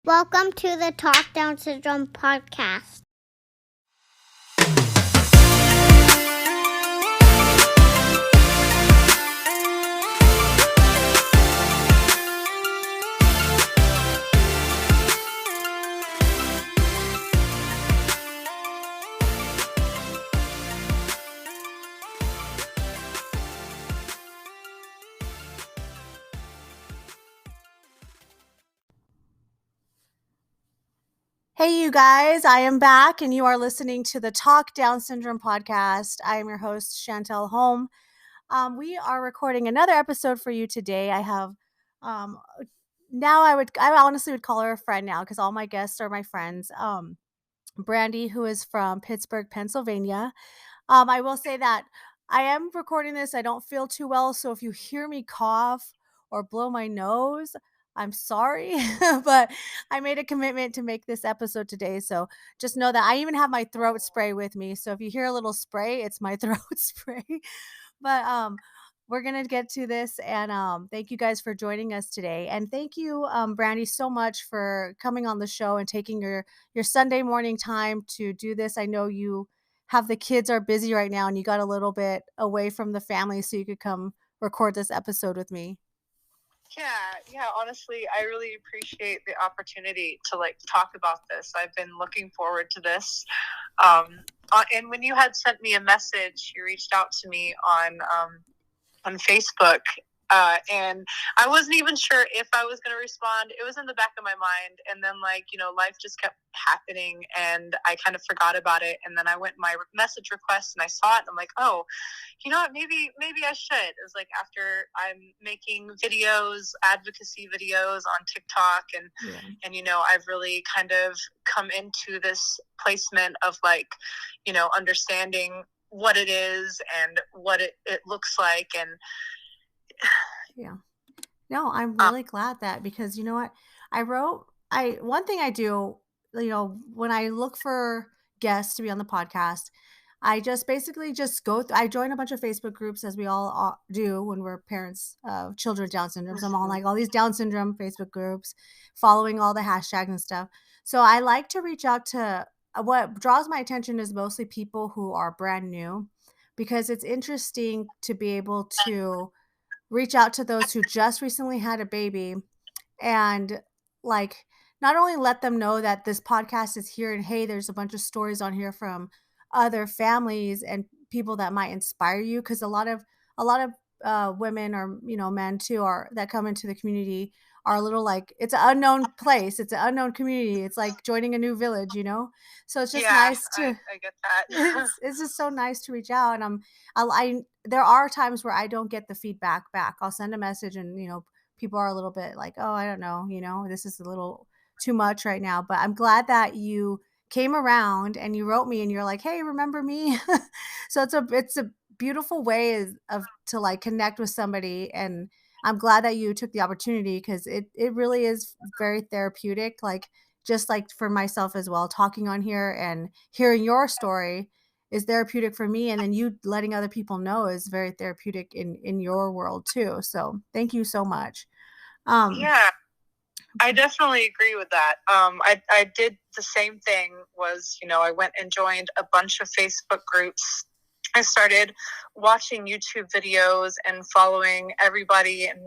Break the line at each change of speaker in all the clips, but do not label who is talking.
Welcome to the Talk Down Syndrome podcast.
Hey, you guys, I am back and you are listening to the Talk Down Syndrome podcast. I am your host, Chantel Holm. We are recording another episode for you today. I have, now I honestly would call her a friend now because all my guests are my friends. Brandy, who is from Pittsburgh, Pennsylvania. I will say that I am recording this. I don't feel too well. So if you hear me cough or blow my nose, I'm sorry, but I made a commitment to make this episode today. So just know that I even have my throat spray with me. So if you hear a little spray, it's my throat spray. But we're gonna get to this, and thank you guys for joining us today. And thank you, Brandy, so much for coming on the show and taking your Sunday morning time to do this. I know you have the kids are busy right now and you got a little bit away from the family so you could come record this episode with me.
Yeah, honestly, I really appreciate the opportunity to talk about this. I've been looking forward to this. And when you had sent me a message, you reached out to me on Facebook. And I wasn't even sure if I was going to respond. It was in the back of my mind. And then life just kept happening and I kind of forgot about it. And then I went my message request and I saw it and I'm like, oh, you know what, maybe I should. It was like after I'm making videos, advocacy videos on TikTok and I've really kind of come into this placement of understanding what it is and what it looks like. And
yeah, no, I'm really glad that, because you know what, one thing I do, when I look for guests to be on the podcast, I just basically just I join a bunch of Facebook groups, as we all do when we're parents of children with Down syndrome. So I'm on like all these Down syndrome Facebook groups, following all the hashtags and stuff. So I like to reach out to, what draws my attention is mostly people who are brand new, because it's interesting to be able to reach out to those who just recently had a baby and not only let them know that this podcast is here and hey, there's a bunch of stories on here from other families and people that might inspire you, because a lot of women, or men too, are that come into the community are a little like, it's an unknown place, it's an unknown community, it's like joining a new village, so it's just nice to
I get that.
it's just so nice to reach out. And I there are times where I don't get the feedback back. I'll send a message and people are a little bit like, oh, I don't know, this is a little too much right now. But I'm glad that you came around and you wrote me and you're like, hey, remember me? So it's a beautiful way of to like connect with somebody. And I'm glad that you took the opportunity, because it really is very therapeutic. Like, just like for myself as well, talking on here and hearing your story is therapeutic for me, and then you letting other people know is very therapeutic in your world too. So thank you so much.
Yeah, I definitely agree with that. I did the same thing. I went and joined a bunch of Facebook groups. I started watching YouTube videos and following everybody, and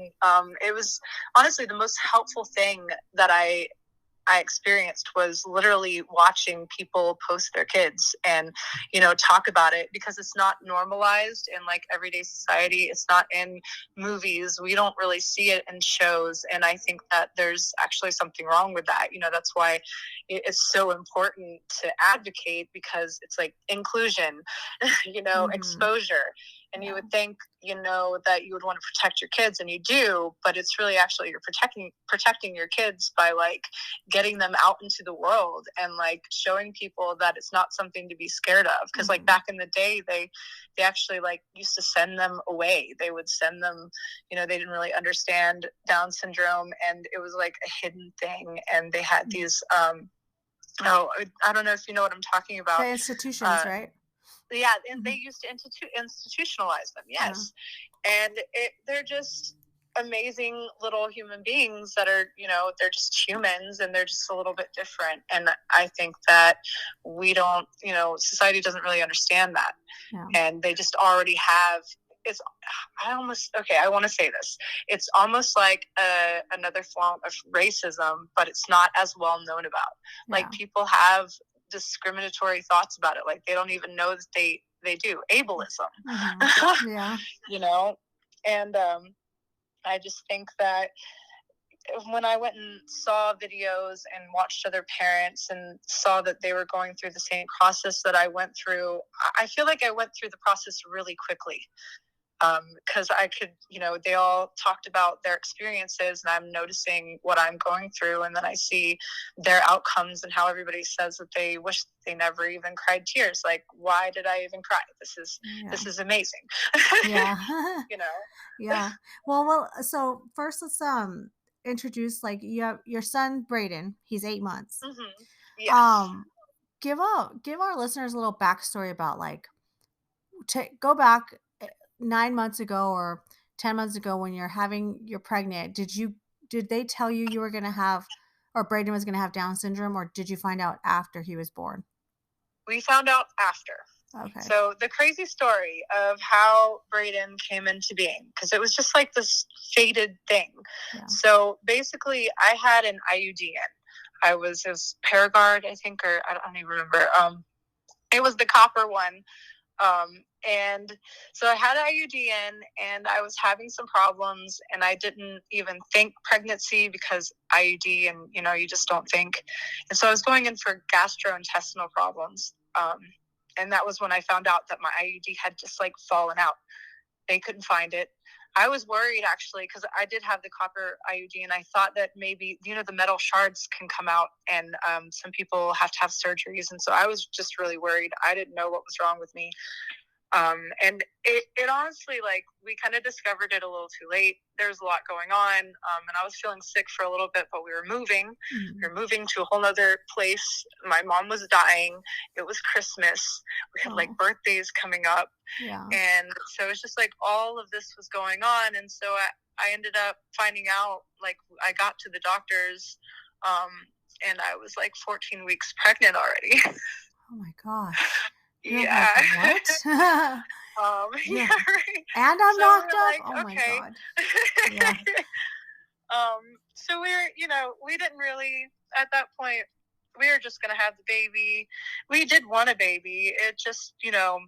it was honestly the most helpful thing that I experienced was literally watching people post their kids and, talk about it, because it's not normalized in everyday society. It's not in movies. We don't really see it in shows. And I think that there's actually something wrong with that. That's why it's so important to advocate, because it's like inclusion, exposure. And you would think, that you would want to protect your kids, and you do, but it's really actually you're protecting your kids by getting them out into the world and showing people that it's not something to be scared of. Because back in the day, they actually used to send them away. They would send them, they didn't really understand Down syndrome, and it was like a hidden thing. And they had these, I don't know if you know what I'm talking about.
The institutions, right?
Yeah, and they used to institutionalize them. Yes. Yeah. And they're just, amazing little human beings that are, you know, they're just humans and they're just a little bit different. And I think that we don't, you know, society doesn't really understand that.
Yeah.
And they just already have, I want to say this. It's almost like another form of racism, but it's not as well known about.
Yeah.
Like, people have discriminatory thoughts about it. Like, they don't even know that they do ableism.
Mm-hmm. Yeah.
You know, and I just think that when I went and saw videos and watched other parents and saw that they were going through the same process that I went through, I feel like I went through the process really quickly. Because I could, you know, they all talked about their experiences, and I'm noticing what I'm going through, and then I see their outcomes and how everybody says that they wish they never even cried tears. Like, why did I even cry? This is amazing.
Yeah.
You know.
Yeah. Well. So first, let's introduce, like, you have your son Braden. He's 8 months.
Mm-hmm. Yes.
Give our listeners a little backstory about, like, go back 9 months ago or 10 months ago when you're pregnant. Did they tell you were going to have, or Braden was going to have Down syndrome, or did you find out after he was born?
We found out after.
Okay.
So the crazy story of how Braden came into being, because it was just like this fated thing.
Yeah.
So basically, I had an IUD in. It was Paragard, I think, or I don't even remember. It was the copper one. And so I had IUD in, and I was having some problems, and I didn't even think pregnancy because IUD, and, you know, you just don't think. And so I was going in for gastrointestinal problems. And that was when I found out that my IUD had just, like, fallen out. They couldn't find it. I was worried, actually, because I did have the copper IUD, and I thought that maybe, you know, the metal shards can come out, and some people have to have surgeries. And so I was just really worried. I didn't know what was wrong with me. And it honestly, like, we kind of discovered it a little too late. There was a lot going on. And I was feeling sick for a little bit, but we were moving.
Mm-hmm.
We were moving to a whole nother place. My mom was dying. It was Christmas. We had like birthdays coming up.
Yeah.
And so it's just like all of this was going on. And so I ended up finding out, like, I got to the doctors, and I was like 14 weeks pregnant already.
Oh my gosh.
Yeah.
Like, what?
Yeah, right.
And I'm knocked up.
Like,
oh
okay.
My God. Yeah.
So we didn't really, at that point, we were just gonna have the baby. We did want a baby. It just, you know,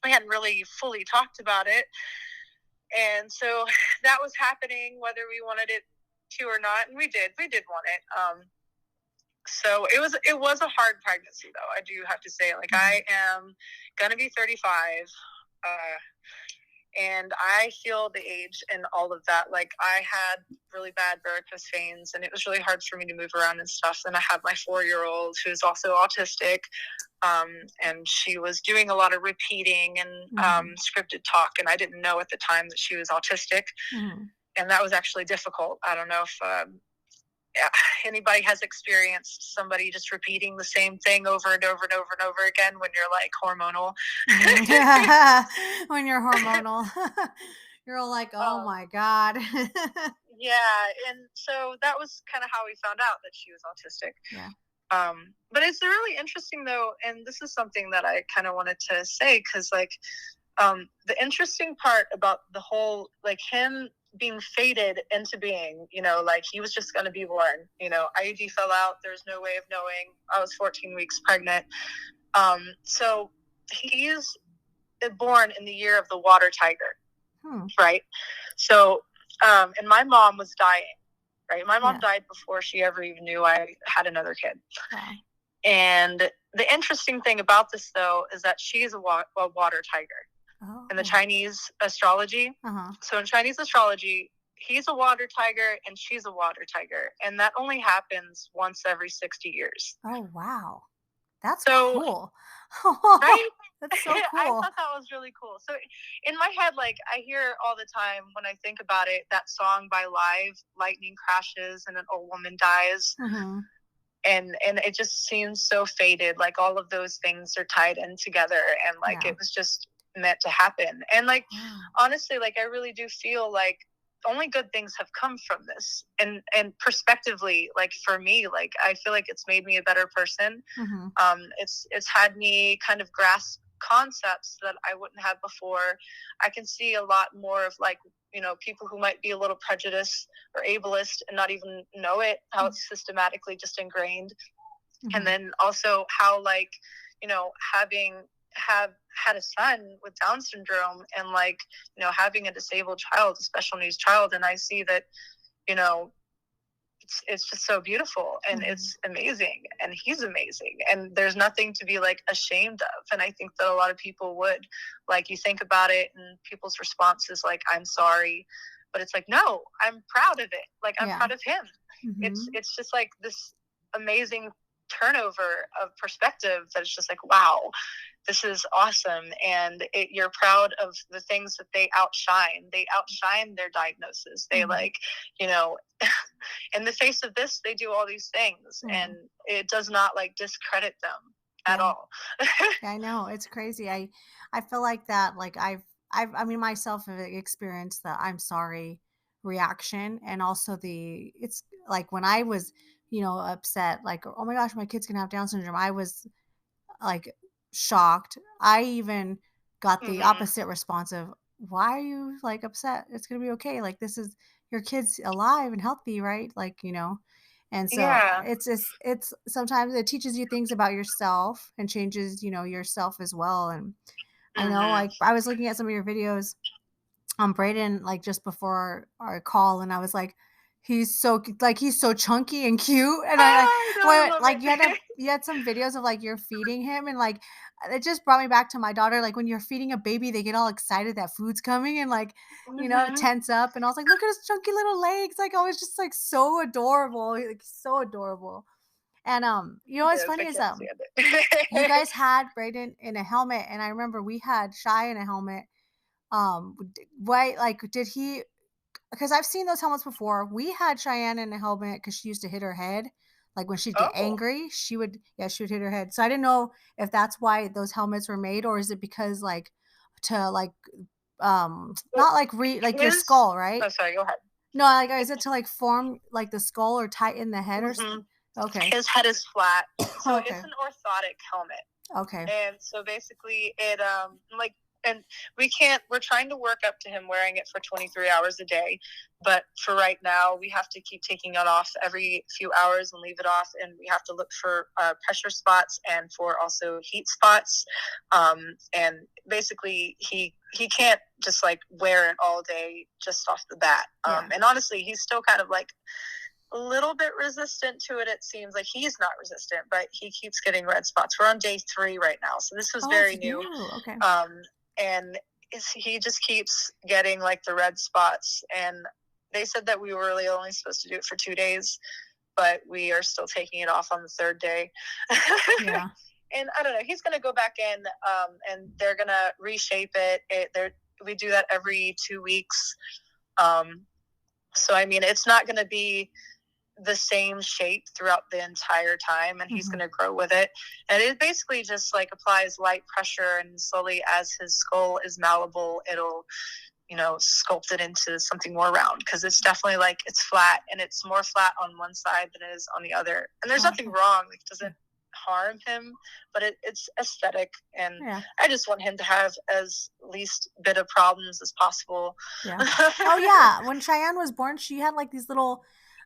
we hadn't really fully talked about it. And so that was happening whether we wanted it to or not. And we did want it. So it was a hard pregnancy, though. I do have to say, like, I am going to be 35, and I feel the age and all of that. Like, I had really bad varicose veins, and it was really hard for me to move around and stuff. And I have my 4-year-old who's also autistic, and she was doing a lot of repeating and scripted talk, and I didn't know at the time that she was autistic, and that was actually difficult. I don't know if anybody has experienced somebody just repeating the same thing over and over and over and over again when you're like hormonal.
When you're hormonal, you're all like, oh my God.
Yeah. And so that was kind of how we found out that she was autistic.
Yeah.
But it's really interesting, though, and this is something that I kind of wanted to say, because, like, the interesting part about the whole, like, him being fated into being, you know, like, he was just going to be born, you know, IUD fell out. There's no way of knowing. I was 14 weeks pregnant. So he is born in the year of the water tiger, right? So, and my mom was dying, right? My mom died before she ever even knew I had another kid.
Wow.
And the interesting thing about this, though, is that she's a water tiger. In the Chinese astrology. So in Chinese astrology, he's a water tiger and she's a water tiger. And that only happens once every 60 years.
Oh, wow. That's
so
cool.
Right?
That's so cool.
I thought that was really cool. So in my head, like, I hear all the time when I think about it, that song by Live, lightning crashes and an old woman dies. And it just seems so fated. Like, all of those things are tied in together. And, like, it was just meant to happen. And, like, honestly, like, I really do feel like only good things have come from this. And perspectively, like for me, like I feel like it's made me a better person. It's had me kind of grasp concepts that I wouldn't have before. I can see a lot more of like, you know, people who might be a little prejudiced or ableist and not even know it, how it's systematically just ingrained. And then also how, like, you know, have had a son with Down syndrome and, like, you know, having a disabled child, a special needs child, and I see that, you know, it's just so beautiful and it's amazing and he's amazing and there's nothing to be like ashamed of. And I think that a lot of people would, like, you think about it and people's response is like, I'm sorry, but it's like, no, I'm proud of it. Like, I'm proud of him. It's just like this amazing turnover of perspective that it's just like, wow, this is awesome. And you're proud of the things that they outshine their diagnosis. They like, you know, in the face of this, they do all these things and it does not like discredit them at all.
Yeah, I know, it's crazy. I feel like that, like I mean, myself have experienced the I'm sorry reaction, and also it's like when I was, you know, upset, like, oh my gosh, my kid's gonna have Down syndrome, I was like shocked. I even got the opposite response of, why are you like upset? It's gonna be okay. Like, this is your kid's alive and healthy, right? Like, you know. And so it's sometimes it teaches you things about yourself and changes, you know, yourself as well. And I know, like, I was looking at some of your videos on Brayden, like just before our call, and I was like, he's so chunky and cute. And I like you had some videos of like you're feeding him, and like it just brought me back to my daughter. Like when you're feeding a baby, they get all excited that food's coming and like, you know, tense up. And I was like, look at his chunky little legs. Like, I was just like so adorable, like so adorable. And you know what's funny is you guys had Brayden in a helmet, and I remember we had Shy in a helmet. Why, like, did he, because I've seen those helmets before. We had Cheyenne in a helmet because she used to hit her head. Like when she'd get angry, she would hit her head. So I didn't know if that's why those helmets were made, or is it because like to like not like your skull, right?
Oh, sorry, go ahead.
No, like, is it to like form like the skull or tighten the head or something? Okay.
His head is flat. So it's an orthotic helmet.
Okay.
And so basically it like, and we're trying to work up to him wearing it for 23 hours a day. But for right now, we have to keep taking it off every few hours and leave it off. And we have to look for pressure spots and for also heat spots. And basically he can't just like wear it all day just off the bat. And honestly, he's still kind of like a little bit resistant to it. It seems like he's not resistant, but he keeps getting red spots. We're on day 3 right now. So this was very new.
Okay.
And he just keeps getting like the red spots, and they said that we were really only supposed to do it for 2 days, but we are still taking it off on the 3rd day. And I don't know, he's going to go back in, and they're going to reshape it. We do that every 2 weeks. So, I mean, it's not going to be the same shape throughout the entire time, and he's going to grow with it. And it basically just like applies light pressure, and slowly as his skull is malleable, it'll, you know, sculpt it into something more round, because it's definitely like it's flat, and it's more flat on one side than it is on the other. And there's nothing wrong, like it doesn't harm him, but it's aesthetic, and I just want him to have as least bit of problems as possible.
Oh yeah, when Cheyenne was born, she had like these little,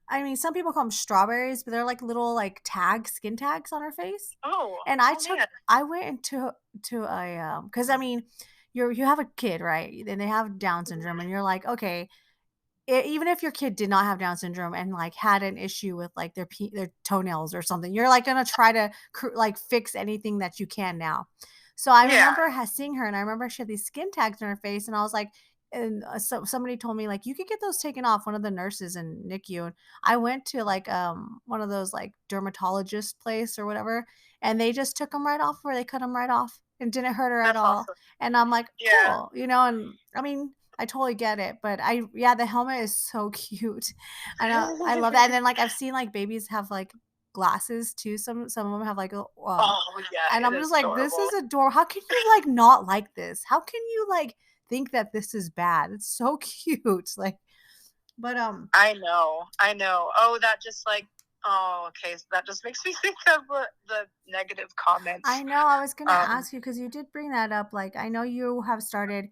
I mean, some people call them strawberries, but they're like little like tags, skin tags on her face. And I went into a because I mean, you have a kid, right? And they have Down syndrome, and you're like, okay, even if your kid did not have Down syndrome and like had an issue with like their toenails or something, you're like gonna try to like fix anything that you can now. So I remember seeing her, and I remember she had these skin tags on her face, and I was like, and so somebody told me like you could get those taken off, one of the nurses in NICU. And I went to like one of those like dermatologist place or whatever, and they just took them right off, where they cut them right off and didn't hurt her at all. Awesome. And I'm like, cool, you know. And I mean, I totally get it, but the helmet is so cute. I know, I love that. And then like I've seen like babies have like glasses too. Some of them have like and I'm just like, adorable. This is adorable. How can you like not like this? How can you like think that this is bad? It's so cute. Like, But
I know. Oh, that just like, oh, okay. So that just makes me think of the negative comments.
I know. I was gonna ask you because you did bring that up. Like, I know you have started.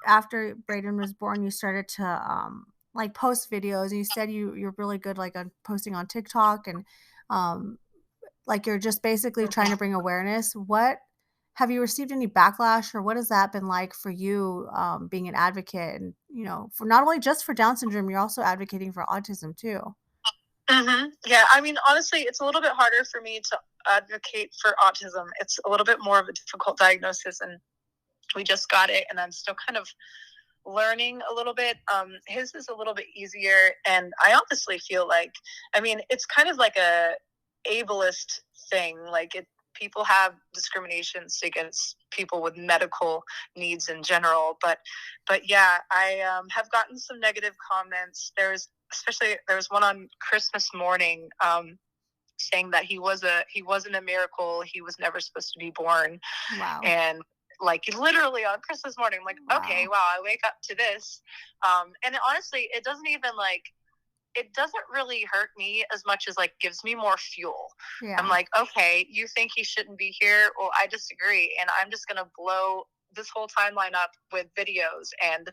After Brayden was born, you started to like post videos, and you said you're really good like on posting on TikTok, and like you're just basically trying to bring awareness. What have you received any backlash, or what has that been like for you, being an advocate, and for not only just for Down syndrome, you're also advocating for autism too.
Yeah, I mean, honestly, it's a little bit harder for me to advocate for autism. It's a little bit more of a difficult diagnosis, and we just got it, and I'm still kind of learning a little bit. His is a little bit easier, and I honestly feel like, I mean, it's kind of like a ableist thing. Like, people have discriminations against people with medical needs in general, but yeah, I have gotten some negative comments. There was one on Christmas morning, saying that he wasn't a miracle. He was never supposed to be born.
Wow.
And like literally on Christmas morning, I'm like, okay, wow, I wake up to this. And honestly, it doesn't really hurt me as much as like gives me more fuel. Yeah. I'm like, okay, you think he shouldn't be here? Well, I disagree. And I'm just going to blow this whole timeline up with videos, and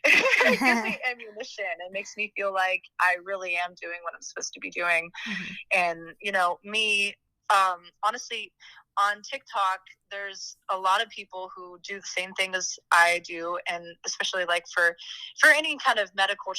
it gives me ammunition. It makes me feel like I really am doing what I'm supposed to be doing. And, me, honestly, on TikTok, there's a lot of people who do the same thing as I do, and especially like for any kind of medical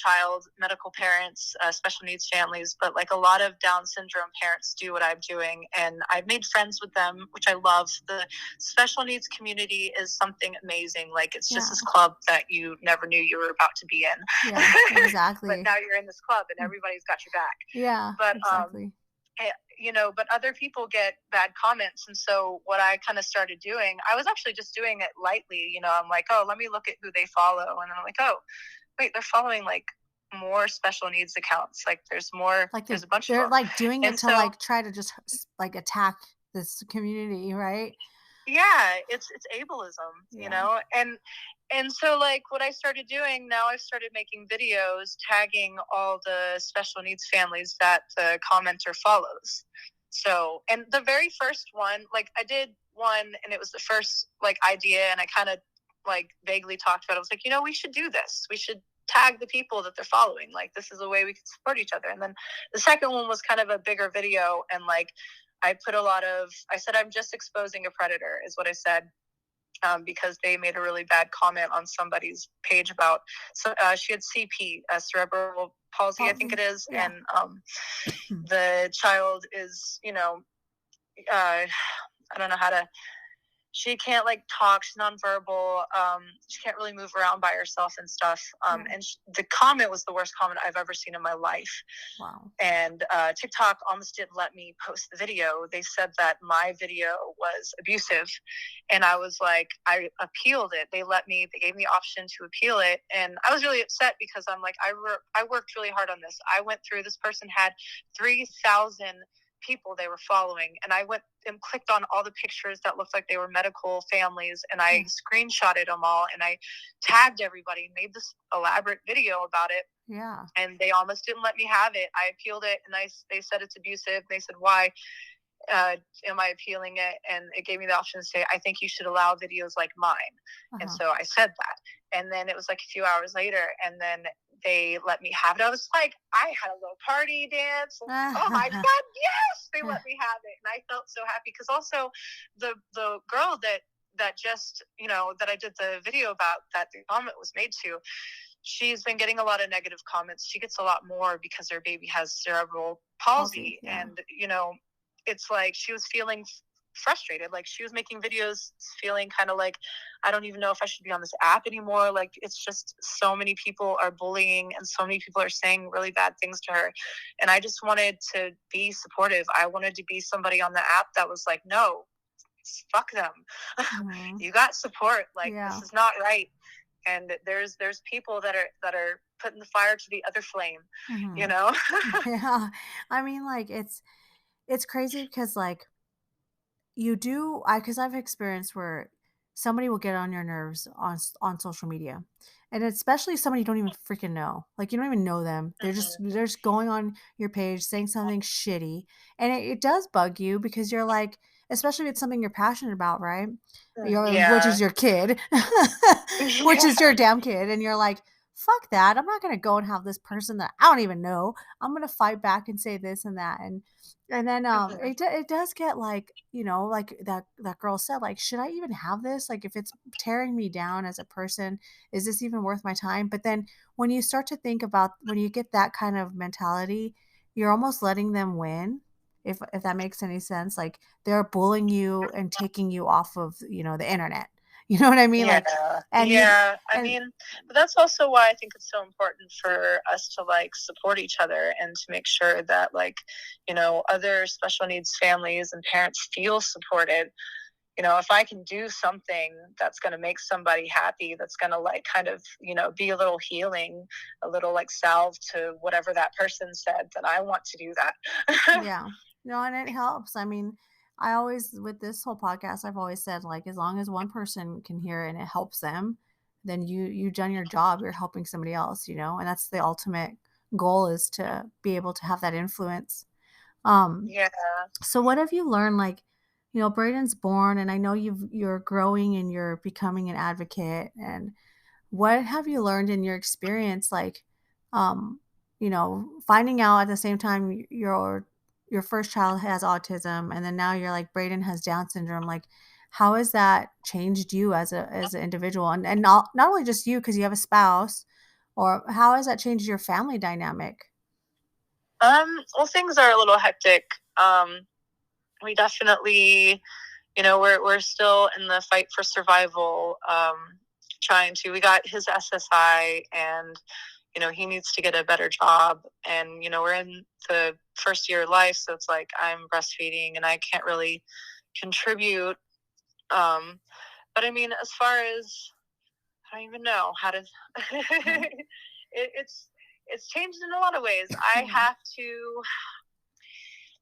parents, special needs families, but like a lot of Down syndrome parents do what I'm doing, and I've made friends with them, which I love. The special needs community is something amazing. Like, it's just this club that you never knew you were about to be in.
Yeah, exactly.
But now you're in this club, and everybody's got your back.
Yeah,
but
exactly.
But other people get bad comments. And so what I kind of started doing, I was actually just doing it lightly. I'm like, oh, let me look at who they follow. And then I'm like, oh, wait, they're following like more special needs accounts. Like, there's more, like there's a bunch of them. They're like doing it to like try to just like attack this community, right? Yeah, it's ableism, and so like what I started doing now, I've started making videos tagging all the special needs families that the commenter follows. So, and the very first one, like I did one, and it was the first like idea, and I kind of like vaguely talked about it. I was like, we should do this. We should tag the people that they're following. Like, this is a way we can support each other. And then the second one was kind of a bigger video, and like I said, I'm just exposing a predator, is what I said. Because they made a really bad comment on somebody's page about, she had CP, cerebral palsy, I think it is. Yeah. And the child is, I don't know how to, she can't like talk, she's nonverbal, she can't really move around by herself and stuff. And the comment was the worst comment I've ever seen in my life. Wow. And TikTok almost didn't let me post the video. They said that my video was abusive, and I was like, I appealed it. They gave me the option to appeal it, and I was really upset because I'm like, I worked really hard on this. I went through, this person had 3,000 people they were following, and I went and clicked on all the pictures that looked like they were medical families, and I screenshotted them all, and I tagged everybody and made this elaborate video about it. Yeah. And they almost didn't let me have it. I appealed it, and they said it's abusive. They said, why am I appealing it? And it gave me the option to say, I think you should allow videos like mine. And so I said that, and then it was like a few hours later, and then they let me have it. I was like, I had a little party dance. Oh my God, yes, they let me have it. And I felt so happy, because also the girl that just, that I did the video about, that the comment was made to, she's been getting a lot of negative comments. She gets a lot more because her baby has cerebral palsy. Yeah. And, it's like she was feeling frustrated. Like, she was making videos feeling kind of like, I don't even know if I should be on this app anymore. Like, it's just so many people are bullying, and so many people are saying really bad things to her. And I just wanted to be supportive. I wanted to be somebody on the app that was like, no, fuck them. You got support. Like, this is not right. And there's people that are putting the fire to the other flame,
Yeah. I mean, like, it's crazy because like, because I've experienced where somebody will get on your nerves on social media. And especially somebody you don't even freaking know. Like you don't even know them.
Mhm.
They're just going on your page saying something shitty. And it does bug you because you're like, especially if it's something you're passionate about, right? Which
Yeah.
is your kid. Which is
Yeah.
your damn kid. And you're like, fuck that. I'm not gonna go and have this person that I don't even know. I'm gonna fight back and say this and that. And then
Mhm.
it does get like, like that girl said, like, should I even have this? Like if it's tearing me down as a person, is this even worth my time? But then when you start to think about when you get that kind of mentality, you're almost letting them win. If that makes any sense. Like they're bullying you and taking you off of, the internet. You know what I mean?
Yeah.
Like and you
Yeah. I
and
mean, but that's also why I think it's so important for us to like support each other and to make sure that like, other special needs families and parents feel supported. If I can do something that's going to make somebody happy, that's going to like kind of, be a little healing, a little like salve to whatever that person said, then I want to do that.
yeah. No, and it helps. I mean, I always with this whole podcast, I've always said like as long as one person can hear it and it helps them, then you've done your job. You're helping somebody else, and that's the ultimate goal is to be able to have that influence. Um,
Yeah.
so what have you learned? Like, Braden's born, and I know you're growing and you're becoming an advocate. And what have you learned in your experience? Like, finding out at the same time your first child has autism, and then now you're like Braden has Down syndrome. Like, how has that changed you as an individual, and not only just you because you have a spouse, or how has that changed your family dynamic?
Well, things are a little hectic. We definitely, we're still in the fight for survival. We got his SSI, and he needs to get a better job, and we're in the first year of life, so it's like I'm breastfeeding and I can't really contribute. But I mean, as far as I don't even know how to it's changed in a lot of ways. I have to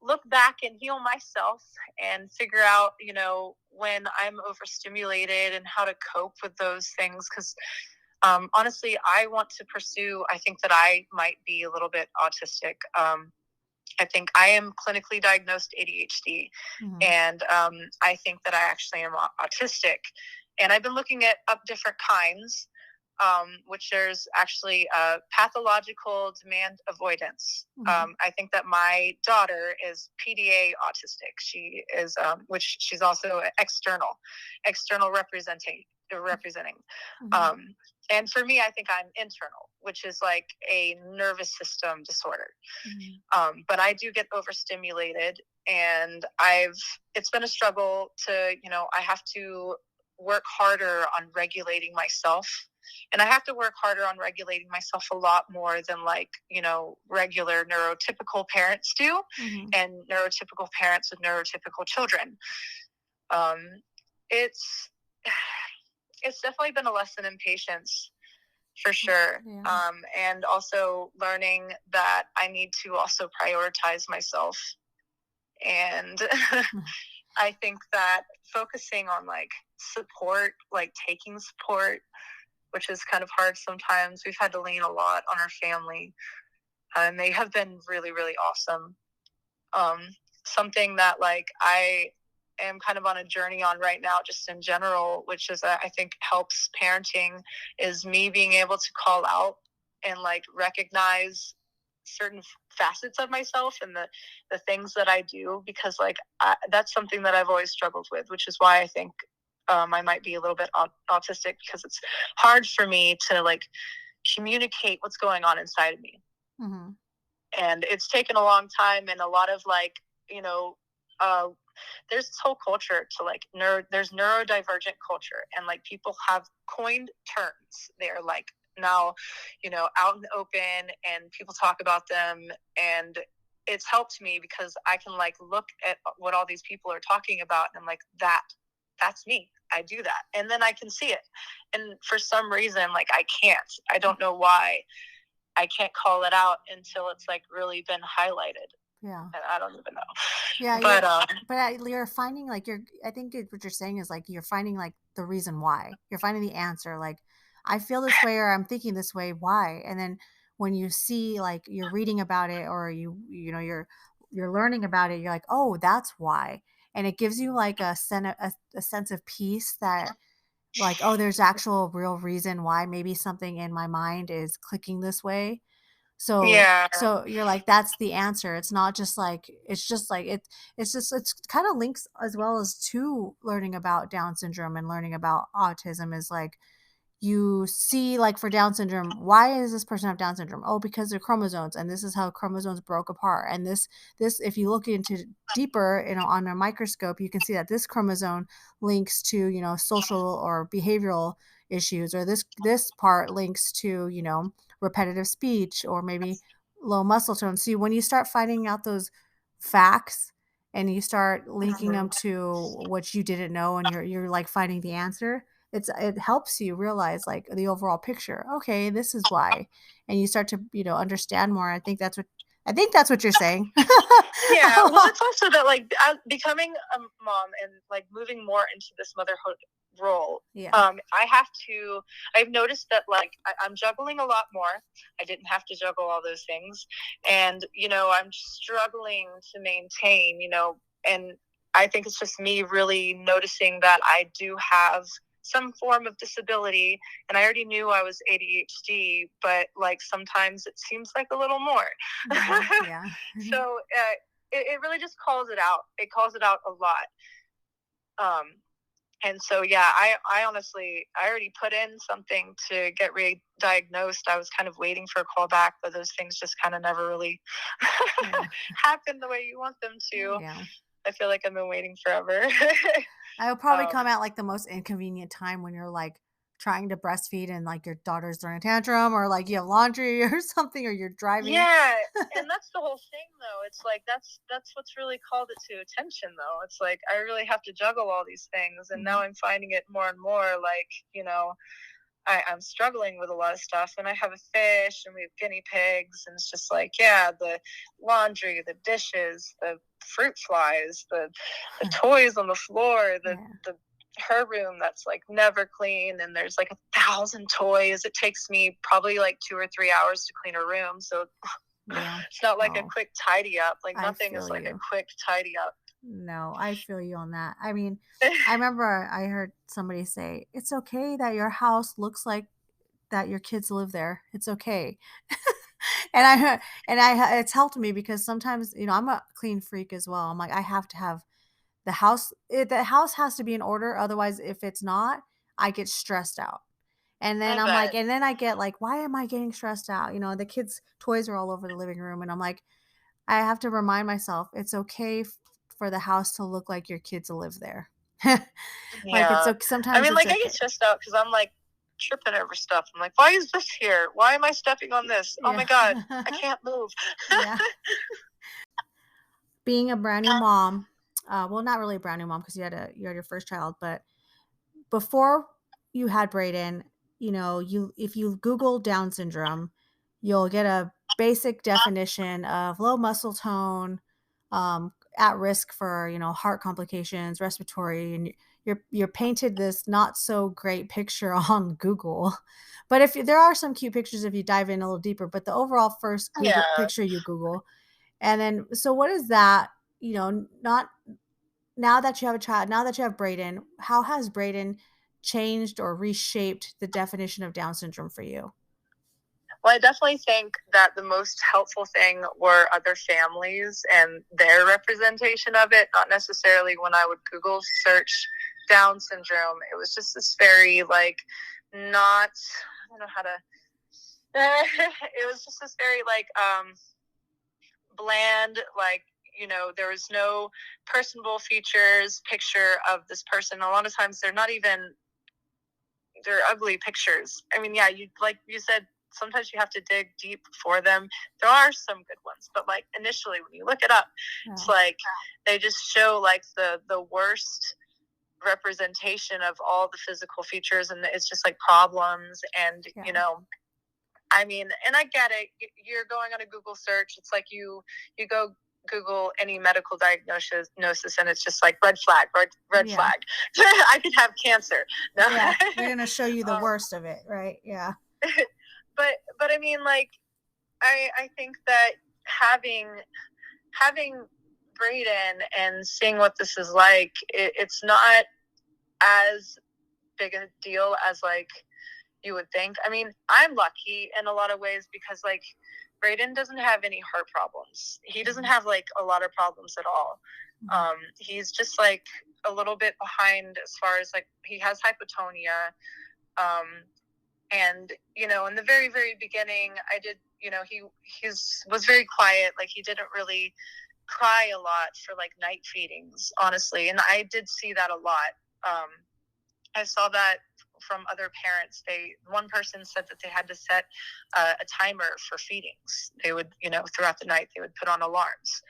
look back and heal myself and figure out, when I'm overstimulated and how to cope with those things. Because honestly, I want to pursue, I think that I might be a little bit autistic. I think I am clinically diagnosed ADHD,
Mhm.
and I think that I actually am autistic. And I've been looking up different kinds, which there's actually pathological demand avoidance.
Mhm.
I think that my daughter is PDA autistic. She is, which she's also external representing.
Mhm.
And for me, I think I'm internal, which is like a nervous system disorder.
Mhm.
But I do get overstimulated, and it's been a struggle to, I have to work harder on regulating myself. And I have to work harder on regulating myself a lot more than like, regular neurotypical parents do,
Mhm.
and neurotypical parents with neurotypical children. Um, it's, it's definitely been a lesson in patience for sure.
Yeah.
And also learning that I need to also prioritize myself. And I think that focusing on like support, like taking support, which is kind of hard sometimes. We've had to lean a lot on our family, and they have been really, really awesome. Um, Something that like I am kind of on a journey on right now, just in general, which is I think helps parenting, is me being able to call out and like recognize certain facets of myself and the things that I do, because like that's something that I've always struggled with, which is why I think I might be a little bit autistic, because it's hard for me to like communicate what's going on inside of me.
Mhm.
And it's taken a long time, and a lot of like, you know, there's this whole culture to like there's neurodivergent culture, and like people have coined terms. They're like now, out in the open, and people talk about them, and it's helped me because I can like look at what all these people are talking about, and I'm like, that's me. I do that, and then I can see it. And for some reason, like I don't know why I can't call it out until it's like really been highlighted.
Yeah.
And I don't even know.
Yeah,
But
you're finding like I think what you're saying is like you're finding like the reason why. You're finding the answer. Like, I feel this way, or I'm thinking this way. Why? And then when you see, like, you're reading about it, or you're learning about it, you're like, oh, that's why. And it gives you like a sense of peace that, like, oh, there's actual real reason why maybe something in my mind is clicking this way. So you're like, that's the answer. It's not just like, it's just like it's kind of links as well as to learning about Down syndrome and learning about autism, is like, you see, like, for Down syndrome, why does this person have Down syndrome? Oh, because they're chromosomes, and this is how chromosomes broke apart. And this, if you look into deeper, on a microscope, you can see that this chromosome links to, social or behavioral issues, or this part links to, repetitive speech, or maybe low muscle tone. See, when you start finding out those facts and you start linking them to what you didn't know, and you're like finding the answer, it helps you realize, like, the overall picture. Okay, this is why. And you start to, understand more. I think that's what you're saying.
Yeah, well, it's also that, like, becoming a mom and, like, moving more into this motherhood role.
Yeah.
I've noticed that, like, I'm juggling a lot more. I didn't have to juggle all those things. And, I'm struggling to maintain, and I think it's just me really noticing that I do have some form of disability, and I already knew I was ADHD, but, like, sometimes it seems like a little more.
Yeah.
So it really just calls it out. It calls it out a lot. And so, yeah, I honestly, I already put in something to get re-diagnosed. I was kind of waiting for a call back, but those things just kind of never really happen the way you want them to.
Yeah.
I feel like I've been waiting forever.
I'll probably come at, like, the most inconvenient time, when you're, like, trying to breastfeed and, like, your daughter's throwing a tantrum, or, like, you have laundry or something, or you're driving.
Yeah, and that's the whole thing, though. It's like, that's what's really called it to attention, though. It's like, I really have to juggle all these things, and now I'm finding it more and more, like, I'm struggling with a lot of stuff, and I have a fish, and we have guinea pigs, and it's just like, yeah, the laundry, the dishes, the fruit flies, the toys on the floor, her room that's, like, never clean, and there's, like, 1,000 toys. It takes me probably, like, 2 or 3 hours to clean her room, so it's not like a quick tidy up. Like, nothing is like a quick tidy up.
No, I feel you on that. I mean, I remember I heard somebody say, it's okay that your house looks like that your kids live there. It's okay. and it's helped me, because sometimes, I'm a clean freak as well. I'm like, I have to have the house has to be in order. Otherwise, if it's not, I get stressed out. And then I get like, why am I getting stressed out? The kids' toys are all over the living room. And I'm like, I have to remind myself, it's okay for the house to look like your kids live there. Like, it's okay. Sometimes,
I mean, like, I get stressed out because I'm, like, tripping over stuff. I'm like, why is this here? Why am I stepping on this? Oh my God, I can't move.
Being a brand new mom, well, not really a brand new mom, because you had your first child, but before you had Brayden, if you Google Down syndrome, you'll get a basic definition of low muscle tone, at risk for, heart complications, respiratory, and you're painted this not so great picture on Google. But if there are some cute pictures if you dive in a little deeper, but the overall first Google picture you Google. And then, so what is that, not now that you have a child, now that you have Brayden, how has Brayden changed or reshaped the definition of Down syndrome for you?
Well, I definitely think that the most helpful thing were other families and their representation of it, not necessarily when I would Google search Down syndrome. It was just this very, like, I don't know how to, it was just this very, like, bland, like, there was no personable features, picture of this person. A lot of times they're ugly pictures. I mean, yeah, like you said, sometimes you have to dig deep for them. There are some good ones, but, like, initially when you look it up, it's like they just show, like, the worst representation of all the physical features, and it's just, like, problems. And I mean, and I get it, you're going on a Google search, it's like you go Google any medical diagnosis, and it's just like red flag.
Yeah.
Flag. I could have cancer. No.
Yeah, they're gonna show you the worst of it, right? Yeah.
But I mean, like, I think that having Brayden and seeing what this is like, it's not as big a deal as like you would think. I mean, I'm lucky in a lot of ways because like Brayden doesn't have any heart problems. He doesn't have like a lot of problems at all. He's just like a little bit behind as far as like he has hypotonia. And you know, in the very, very beginning, I did, you know, he was very quiet. Like he didn't really cry a lot for like night feedings, honestly. And I did see that a lot. I saw that from other parents. One person said that they had to set a timer for feedings. They would, you know, throughout the night, they would put on alarms.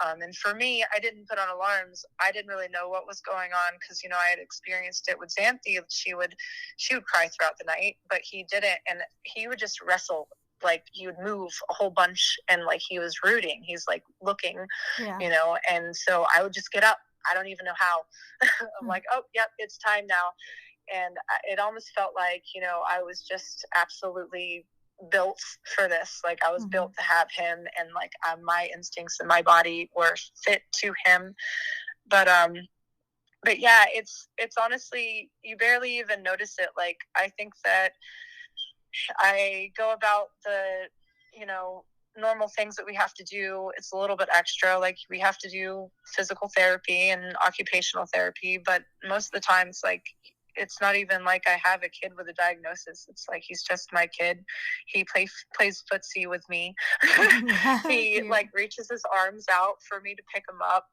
And for me, I didn't put on alarms. I didn't really know what was going on because, you know, I had experienced it with Xanthi. She would cry throughout the night, but he didn't. And he would just wrestle. Like he would move a whole bunch and like he was rooting. He's like looking, you know, and so I would just get up. I don't even know how. I'm like, oh, yep, it's time now. And it almost felt like, you know, I was just absolutely built for this. Like I was built to have him, and like my instincts and my body were fit to him. But yeah, it's honestly, you barely even notice it. Like I think that I go about the, you know, normal things that we have to do. It's a little bit extra. Like we have to do physical therapy and occupational therapy, but most of the time it's like, it's not even like I have a kid with a diagnosis. It's like he's just my kid. He plays footsie with me. He like reaches his arms out for me to pick him up.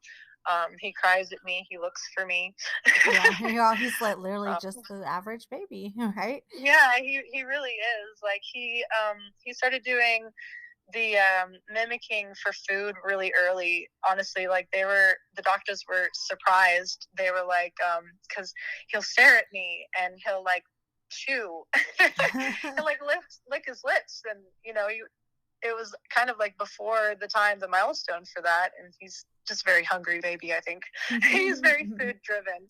He cries at me. He looks for me.
Yeah, he's like literally just the average baby, right?
Yeah, he really is. Like he started doing the mimicking for food really early. Honestly, like the doctors were surprised. They were like, because he'll stare at me and he'll like chew and like lick his lips, and you know, it was kind of like before the milestone for that, and he's just very hungry baby. I think he's very food driven.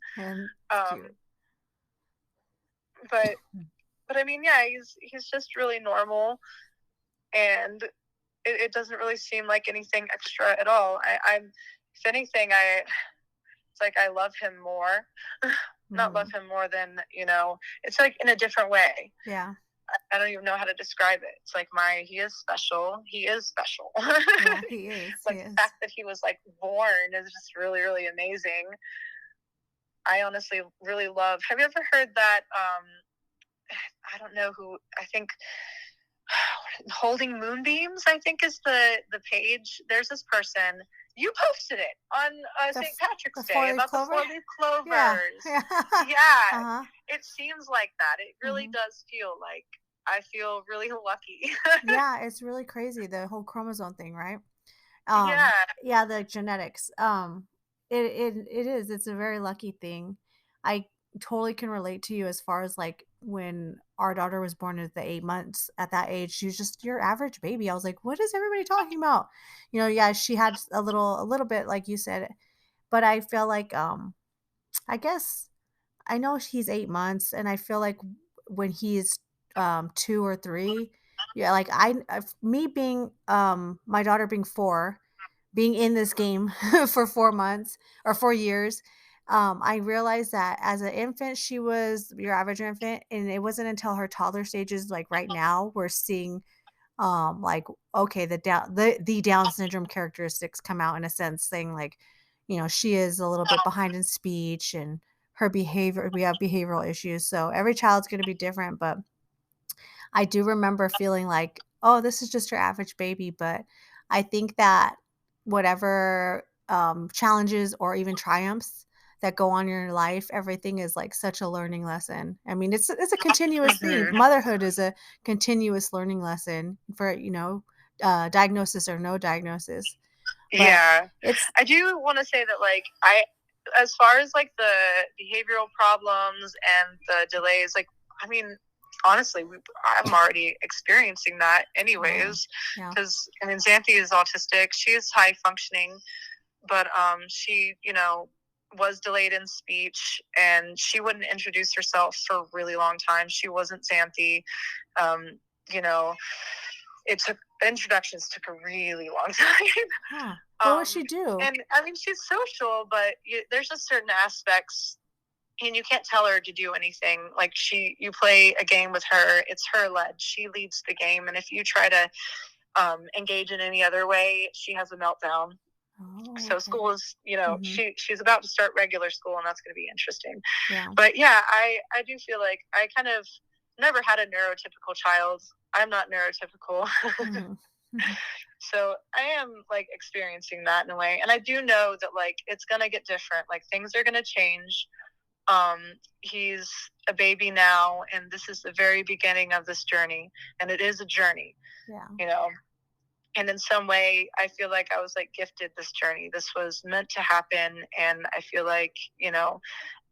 But I mean, yeah, he's just really normal, and it doesn't really seem like anything extra at all. I'm, if anything, it's like I love him more. Not love him more than, you know, it's like in a different way.
Yeah.
I don't even know how to describe it. It's like he is special. He is special.
Yeah, he is.
Like the fact that he was like born is just really, really amazing. I honestly really love. Have you ever heard that? I don't know who. I think Holding Moonbeams, I think, is the page. There's this person. You posted it on St. Patrick's Day about the 4-leaf clovers. Yeah. It seems like that. It really does feel like I feel really lucky.
Yeah, it's really crazy, the whole chromosome thing, right? Yeah, the genetics. It is. It's a very lucky thing. I totally can relate to you as far as like when our daughter was born at the 8 months. At that age, she was just your average baby. I was like, what is everybody talking about? You know, yeah, she had a little bit, like you said, but I feel like I guess I know he's 8 months, and I feel like when he's 2 or 3, yeah, like me being my daughter being 4, being in this game for 4 months or 4 years, I realized that as an infant, she was your average infant, and it wasn't until her toddler stages, like right now, we're seeing like, okay, the Down syndrome characteristics come out in a sense, saying like, you know, she is a little bit behind in speech and her behavior. We have behavioral issues, so every child's going to be different. But I do remember feeling like, oh, this is just your average baby. But I think that whatever challenges or even triumphs that go on in your life, everything is like such a learning lesson. I mean, it's a continuous thing. Motherhood is a continuous learning lesson for, you know, diagnosis or no diagnosis. But
yeah, I do want to say that, like, as far as like the behavioral problems and the delays, like, I mean, honestly, I'm already experiencing that anyways, because I mean, Xanthi is autistic. She is high functioning, but she, you know, was delayed in speech, and she wouldn't introduce herself for a really long time. She wasn't Xanthi. You know, introductions took a really long time.
What would she do?
And I mean, she's social, but there's just certain aspects, and you can't tell her to do anything. Like you play a game with her, it's her led. She leads the game, and if you try to engage in any other way, she has a meltdown. So school is, you know, she's about to start regular school, and that's going to be interesting. But yeah, I do feel like I kind of never had a neurotypical child. I'm not neurotypical. So I am like experiencing that in a way, and I do know that like it's going to get different. Like things are going to change. He's a baby now, and this is the very beginning of this journey, and it is a journey. You know. And in some way, I feel like I was like gifted this journey. This was meant to happen. And I feel like, you know,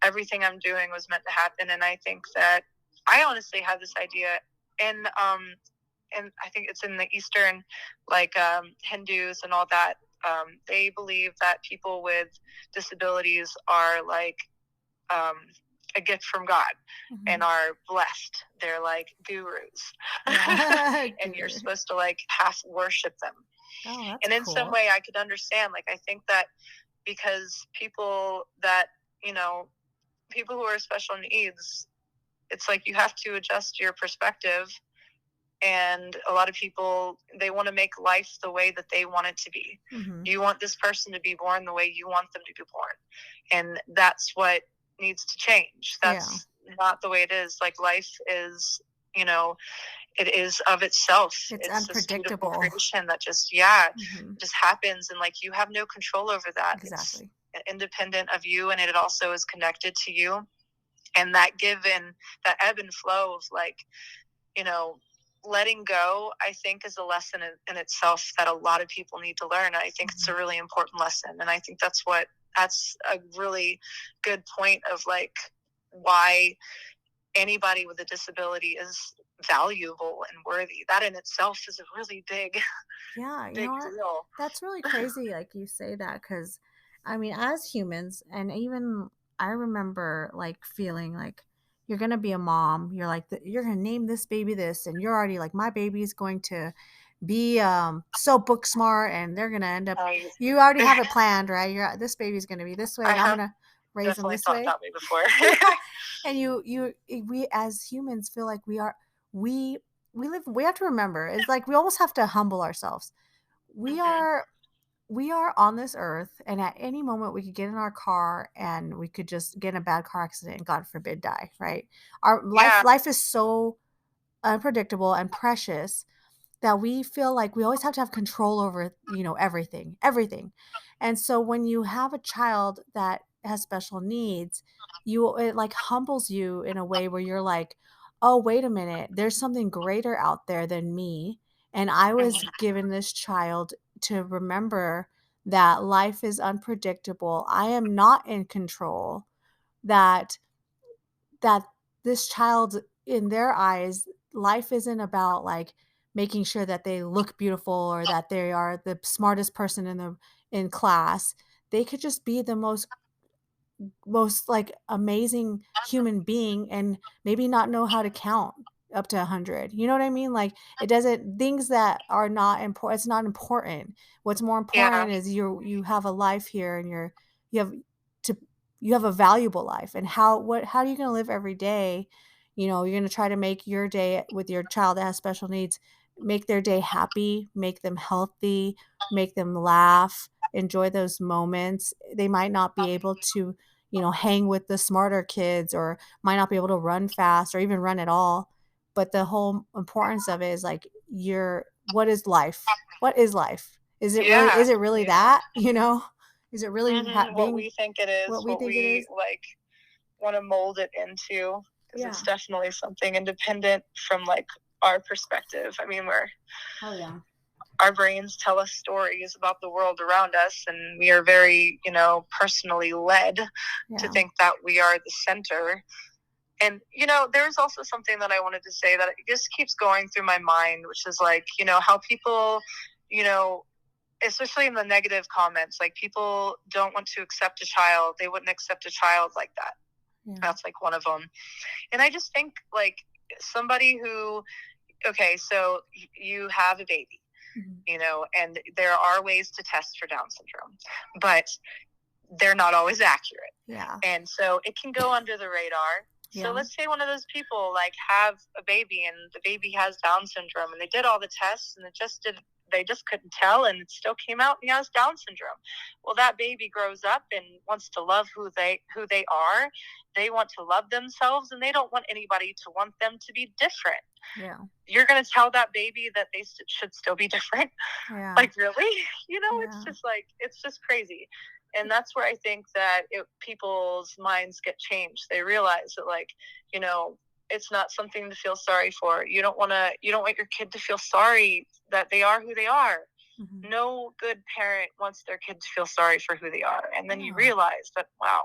everything I'm doing was meant to happen. And I think that I honestly had this idea, and I think it's in the Eastern, like Hindus and all that. They believe that people with disabilities are like a gift from God and are blessed. They're like gurus. And you're supposed to like half worship them. And in some way I could understand, like I think that because people that, you know, people who are special needs, it's like you have to adjust your perspective. And a lot of people, they want to make life the way that they want it to be. You want this person to be born the way you want them to be born. And that's what needs to change. That's not the way it is. Like life is, you know, it is of itself.
It's unpredictable.
This creation that just just happens, and like you have no control over that.
Exactly.
It's independent of you, and it also is connected to you. And that that ebb and flow of like, you know, letting go, I think is a lesson in itself that a lot of people need to learn. I think it's a really important lesson, and I think that's a really good point of like why anybody with a disability is valuable and worthy. That in itself is a really big deal.
That's really crazy, like you say that, because I mean, as humans, and even I remember like feeling like you're gonna be a mom, you're like you're gonna name this baby this, and you're already like, my baby's going to be so book smart, and they're gonna end up, you already have it planned, right? This baby's gonna be this way, and I'm gonna raise them this way.
About me before.
And we as humans feel like we have to remember, it's like we almost have to humble ourselves. We are on this earth, and at any moment we could get in our car and we could just get in a bad car accident and God forbid die, right? Our life is so unpredictable and precious that we feel like we always have to have control over, you know, everything. And so when you have a child that has special needs, it like humbles you in a way where you're like, oh, wait a minute, there's something greater out there than me. And I was given this child to remember that life is unpredictable. I am not in control. That this child, in their eyes, life isn't about like making sure that they look beautiful or that they are the smartest person in class. They could just be the most like amazing human being and maybe not know how to count up to 100. You know what I mean? Like it doesn't, things that are not important, it's not important. What's more important is you have a life here, and you have a valuable life. And how are you going to live every day? You know, you're going to try to make your day with your child that has special needs, make their day happy, make them healthy, make them laugh, enjoy those moments. They might not be able to, you know, hang with the smarter kids, or might not be able to run fast or even run at all. But the whole importance of it is like, what is life? What is life? Is it really that, you know? Is it really
what we think it is? What we like want to mold it into? Because it's definitely something independent from like our perspective. I mean, our brains tell us stories about the world around us, and we are very, you know, personally led to think that we are the center. And, you know, there's also something that I wanted to say that it just keeps going through my mind, which is like, you know, how people, you know, especially in the negative comments, like people don't want to accept a child. They wouldn't accept a child like that. Yeah. That's like one of them. And I just think like somebody who, okay, so you have a baby, you know, and there are ways to test for Down syndrome, but they're not always accurate.
Yeah.
And so it can go under the radar. Yeah. So let's say one of those people like have a baby and the baby has Down syndrome and they did all the tests and they just couldn't tell and it still came out and he has Down syndrome. Well, that baby grows up and wants to love who they are. They want to love themselves and they don't want anybody to want them to be different.
Yeah.
You're going to tell that baby that they should still be different?
Yeah.
Like, really? You know, it's just crazy. And that's where I think that people's minds get changed. They realize that, like, you know, it's not something to feel sorry for. You don't want your kid to feel sorry that they are who they are. Mm-hmm. No good parent wants their kid to feel sorry for who they are. And then you realize that, wow,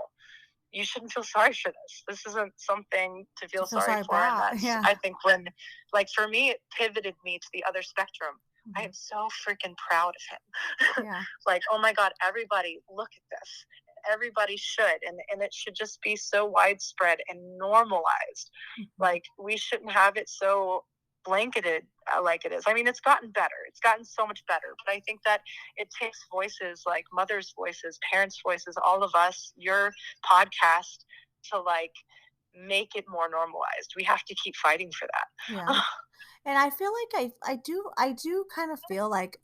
you shouldn't feel sorry for this. This isn't something to feel sorry for. And that's, I think when, like, for me, it pivoted me to the other spectrum. I am so freaking proud of him.
Yeah.
Like, oh my God, everybody look at this. Everybody should. And it should just be so widespread and normalized. Mm-hmm. Like, we shouldn't have it so blanketed like it is. I mean, it's gotten better. It's gotten so much better. But I think that it takes voices like mothers' voices, parents' voices, all of us, your podcast, to like make it more normalized. We have to keep fighting for that.
Yeah. And I feel like I do kind of feel like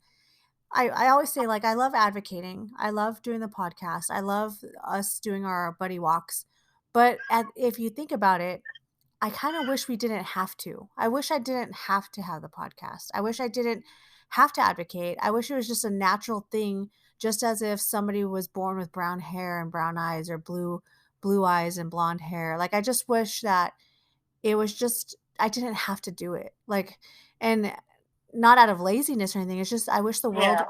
I always say, like, I love advocating. I love doing the podcast. I love us doing our buddy walks. But if you think about it, I kind of wish we didn't have to. I wish I didn't have to have the podcast. I wish I didn't have to advocate. I wish it was just a natural thing, just as if somebody was born with brown hair and brown eyes or blue eyes and blonde hair. Like, I just wish that it was just, I didn't have to do it. Like, and not out of laziness or anything. It's just, I wish the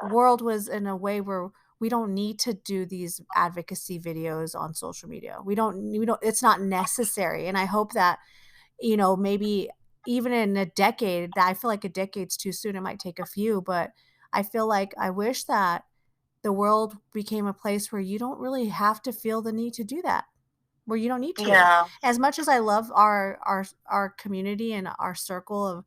world was in a way where we don't need to do these advocacy videos on social media. We don't, it's not necessary. And I hope that, you know, maybe even in a decade, I feel like a decade's too soon. It might take a few, but I feel like I wish that the world became a place where you don't really have to feel the need to do that. Where you don't need to.
Yeah.
As much as I love our community and our circle of,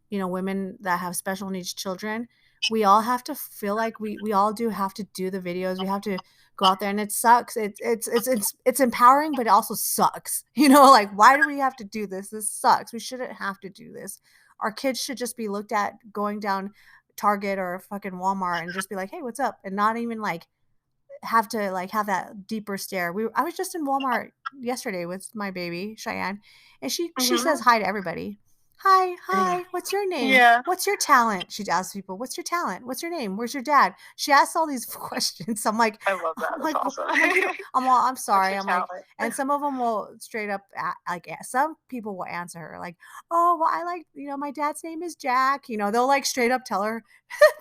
you know, women that have special needs children, we all have to feel like we all do have to do the videos. We have to go out there, and it sucks. It's empowering, but it also sucks. You know, like, why do we have to do this? This sucks. We shouldn't have to do this. Our kids should just be looked at going down Target or fucking Walmart and just be like, hey, what's up? And not even like have to like have that deeper stare. I was just in Walmart yesterday with my baby Cheyenne, and she says hi to everybody. Hi, what's your name?
Yeah.
What's your talent? She asks people, what's your talent? What's your name? Where's your dad? She asks all these questions. I'm like,
I love that. That's awesome.
I'm sorry. I'm like, and some of them will straight up some people will answer her like, oh, well, I like, you know, my dad's name is Jack. You know, they'll like straight up tell her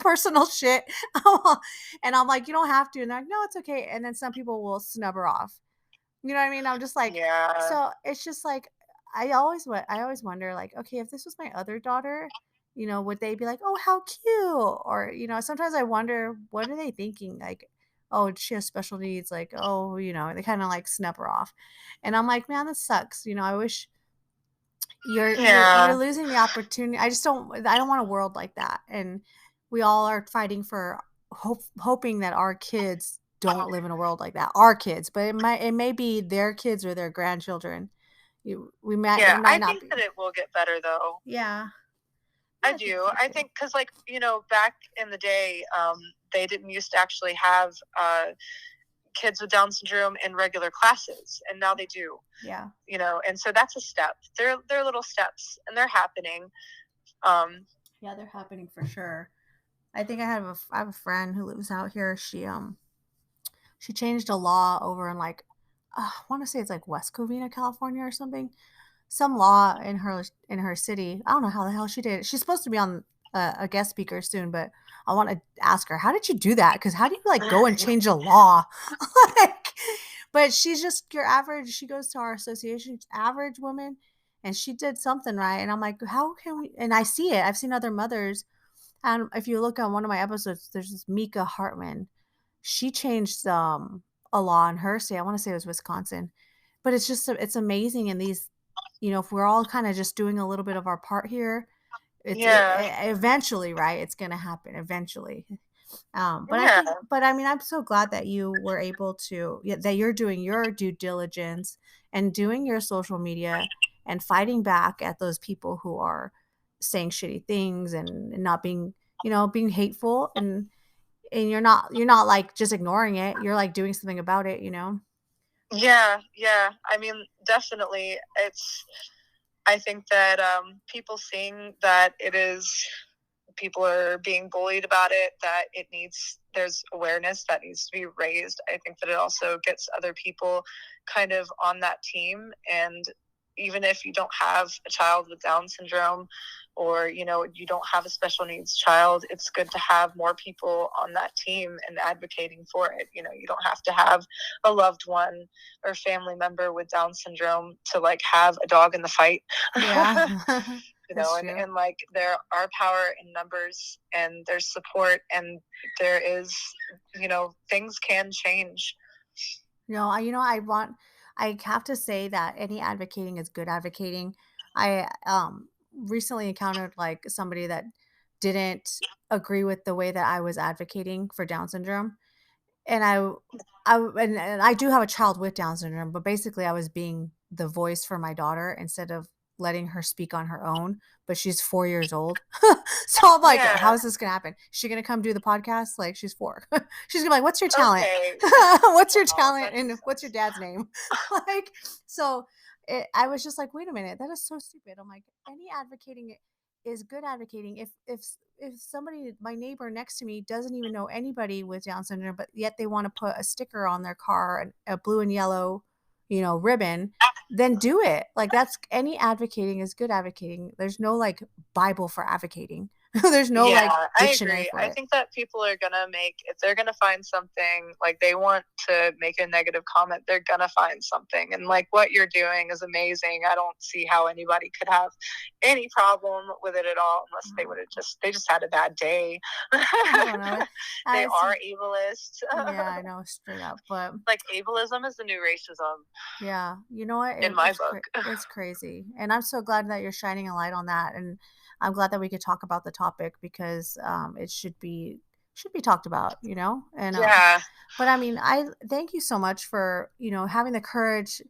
personal shit. And I'm like, you don't have to. And they're like, no, it's okay. And then some people will snub her off. You know what I mean? I'm just like, so it's just like, I always wonder, like, okay, if this was my other daughter, you know, would they be like, oh, how cute? Or, you know, sometimes I wonder, what are they thinking? Like, oh, she has special needs. Like, oh, you know, they kind of like snub her off. And I'm like, man, this sucks. You know, I wish you're losing the opportunity. I don't want a world like that. And we all are fighting for hoping that our kids don't live in a world like that. Our kids, but it may be their kids or their grandchildren.
I think that it will get better though.
Yeah,
I do. I think because, like, you know, back in the day, they didn't used to actually have kids with Down syndrome in regular classes, and now they do.
Yeah.
You know, and so that's a step. They're little steps, and they're happening.
Yeah, they're happening for sure. I think I have a friend who lives out here. She changed a law over in like, I want to say it's like West Covina, California or something. Some law in her city. I don't know how the hell she did it. She's supposed to be on a guest speaker soon, but I want to ask her, how did you do that? Because how do you like go and change a law? But she's just your average. She goes to our association, average woman, and she did something right. And I'm like, how can we? And I see it. I've seen other mothers. And if you look on one of my episodes, there's this Mika Hartman. She changed a law in her state. I want to say it was Wisconsin, but it's just it's amazing. And these, if we're all kind of just doing a little bit of our part here, eventually, right? It's gonna happen eventually. But I mean, I'm so glad that you were able to, that you're doing your due diligence and doing your social media and fighting back at those people who are saying shitty things and not being, being hateful, and you're not like just ignoring it. You're like doing something about it,
Yeah. I mean, definitely. I think that people seeing that people are being bullied about it, that there's awareness that needs to be raised. I think that it also gets other people kind of on that team. And even if you don't have a child with Down syndrome, or, you don't have a special needs child, it's good to have more people on that team and advocating for it. You don't have to have a loved one or family member with Down syndrome to like have a dog in the fight.
Yeah.
And like there are power in numbers, and there's support, and there is, things can change.
I have to say that any advocating is good advocating. I recently encountered like somebody that didn't agree with the way that I was advocating for Down syndrome. And and I do have a child with Down syndrome, but basically I was being the voice for my daughter instead of letting her speak on her own. But she's 4 years old. So I'm like, how is this going to happen? Is she going to come do the podcast? Like, she's 4. She's going to be like, what's your talent?
Okay.
What's your talent? And what's your dad's name? Like, so I was just like, wait a minute, that is so stupid. I'm like, any advocating is good advocating. If somebody, my neighbor next to me, doesn't even know anybody with Down syndrome, but yet they want to put a sticker on their car, a blue and yellow, ribbon, then do it. Like, that's any advocating is good advocating. There's no like Bible for advocating. There's no like dictionary for it.
I think that people are gonna if they're gonna find something, like they want to make a negative comment, they're gonna find something. And like what you're doing is amazing. I don't see how anybody could have any problem with it at all, unless they just had a bad day.
I don't know.
They are ableist.
Yeah, I know, straight up. But
like ableism is the new racism.
Yeah, you know what?
In my book,
it's crazy, and I'm so glad that you're shining a light on that. And I'm glad that we could talk about the topic, because it should be talked about, and but I mean, I thank you so much for, having the courage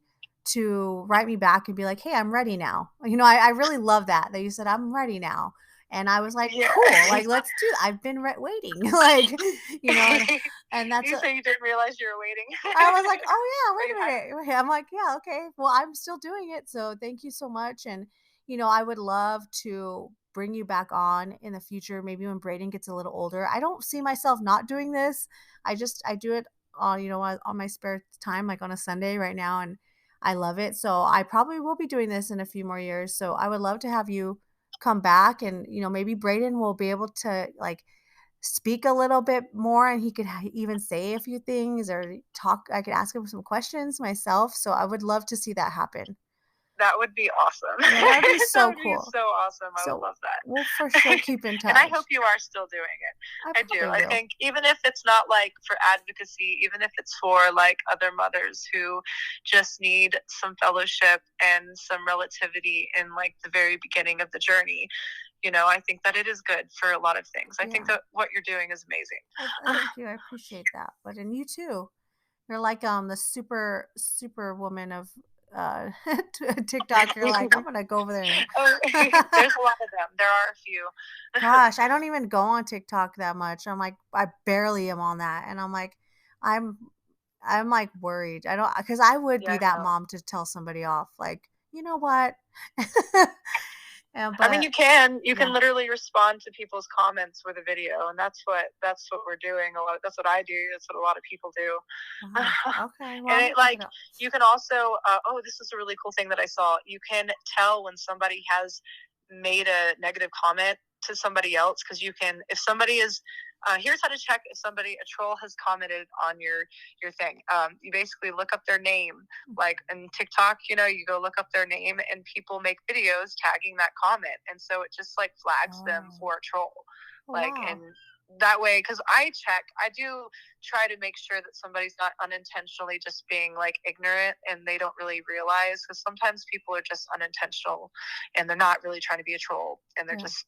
to write me back and be like, hey, I'm ready now. I really love that you said I'm ready now. And I was like, cool, like, let's do it. I've been waiting, like, and that's
you say you didn't realize you were waiting.
I was like, oh yeah, wait a minute. I'm like, yeah, okay, well, I'm still doing it. So thank you so much. And, I would love to bring you back on in the future, maybe when Braden gets a little older. I don't see myself not doing this. I do it on, on my spare time, like on a Sunday right now. And I love it. So I probably will be doing this in a few more years. So I would love to have you come back, and maybe Braden will be able to like speak a little bit more, and he could even say a few things or talk. I could ask him some questions myself. So I would love to see that happen.
That would be awesome.
Yeah, that would be so
that would
cool.
Be so awesome. I would love that.
We'll for sure keep in touch.
And I hope you are still doing it. I do. I think even if it's not like for advocacy, even if it's for like other mothers who just need some fellowship and some relativity in like the very beginning of the journey, I think that it is good for a lot of things. I think that what you're doing is amazing.
Thank you. I appreciate that. But and you too. You're like the super woman of TikTok. You're like, I'm gonna go over there.
There's a lot of them. There are a few.
Gosh, I don't even go on TikTok that much. I'm like, I barely am on that, and I'm like, I'm like worried. I don't, because I would be that mom to tell somebody off. Like, you know what?
But, I mean, you can literally respond to people's comments with a video, and that's what we're doing. That's what I do. That's what a lot of people do.
Okay. Well,
and you can also, this is a really cool thing that I saw. You can tell when somebody has made a negative comment to somebody else, because if somebody is here's how to check if a troll has commented on your thing. You basically look up their name, like in TikTok, you go look up their name, and people make videos tagging that comment, and so it just like flags them for a troll. And that way, because I do try to make sure that somebody's not unintentionally just being like ignorant and they don't really realize, because sometimes people are just unintentional and they're not really trying to be a troll and they're just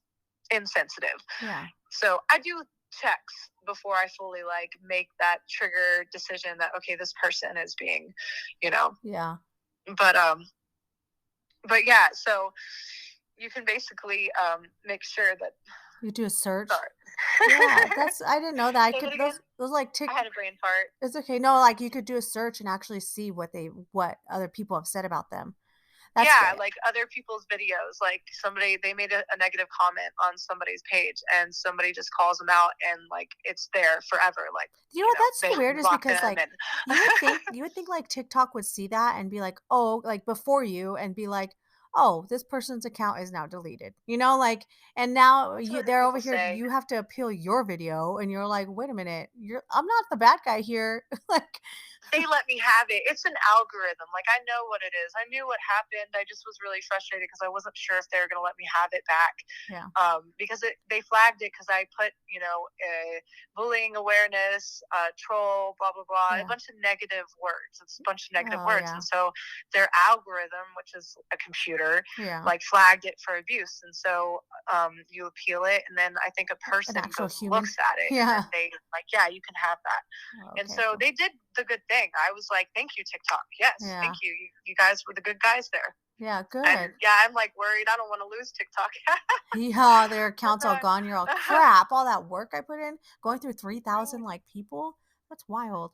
insensitive. So I do checks before I fully like make that trigger decision that, okay, this person is being, but yeah, so you can basically make sure that
you do a search.
Sorry.
Yeah, I didn't know that. I could those like
I had a brain fart.
It's okay. No, like you could do a search and actually see what other people have said about them. That's good.
Like other people's videos, like they made a negative comment on somebody's page and somebody just calls them out and like it's there forever. Like,
that's so weird is because like you would think like TikTok would see that and be like, oh, like before you, and be like, oh, this person's account is now deleted, and now they're over here. You have to appeal your video, and you're like, wait a minute, I'm not the bad guy here. Like,
they let me have it. It's an algorithm. Like, I know what it is. I knew what happened. I just was really frustrated because I wasn't sure if they were going to let me have it back.
Yeah.
Because they flagged it because I put, bullying awareness, troll, blah, blah, blah, a bunch of negative words. It's a bunch of negative words. Yeah. And so their algorithm, which is a computer, like flagged it for abuse. And so you appeal it. And then I think a person looks at it. And they like, yeah, you can have that. Okay, and so they did the good thing. I was like, thank you, TikTok. Yes, thank you. You guys were the good guys there.
Yeah, good.
And I'm like worried. I don't want to lose TikTok.
Yeah, their account's all gone. You're all crap. All that work I put in, going through 3,000 like people. That's wild.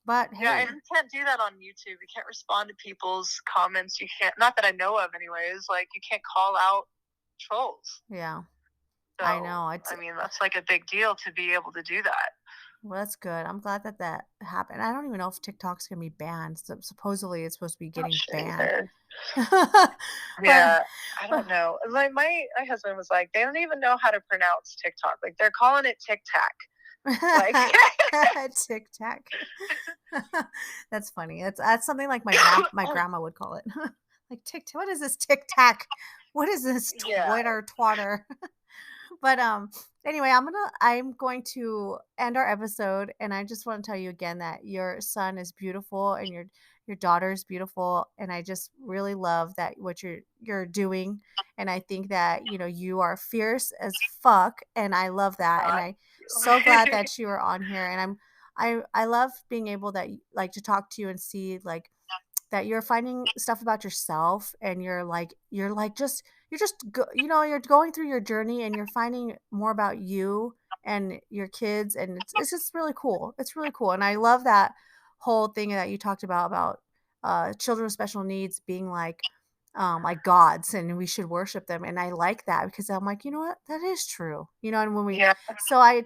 But hey.
Yeah, and you can't do that on YouTube. You can't respond to people's comments. You can't, not that I know of anyways, like you can't call out trolls.
Yeah.
So,
I know.
I mean, that's like a big deal to be able to do that.
Well, that's good. I'm glad that happened. I don't even know if TikTok's going to be banned. So supposedly it's supposed to be getting banned.
Yeah, I don't know. Like my husband was like, they don't even know how to pronounce TikTok. Like they're calling it Tic Tac.
Like Tic Tac. That's funny. That's something like my grandma would call it. Like Tic Tac. What is this Tic Tac? What is this twatter? But anyway, I'm going to end our episode, and I just want to tell you again that your son is beautiful and your daughter is beautiful, and I just really love that what you're doing, and I think that you are fierce as fuck, and I love that, and I'm so glad that you are on here, and I love being able to talk to you and see like that you're finding stuff about yourself, and you're going through your journey, and you're finding more about you and your kids, and it's just really cool. It's really cool, and I love that whole thing that you talked about children with special needs being like gods, and we should worship them, and I like that because I'm like, you know what, that is true, and when we so I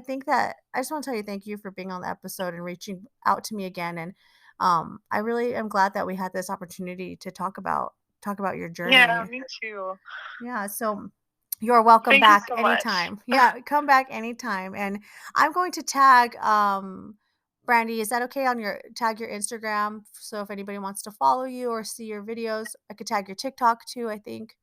think that I just want to tell you thank you for being on the episode and reaching out to me again, and I really am glad that we had this opportunity to talk about your journey.
Yeah, me too.
Yeah, so you're welcome back anytime. Yeah, come back anytime. And I'm going to tag Brandy, is that okay tag your Instagram? So if anybody wants to follow you or see your videos, I could tag your TikTok too, I think.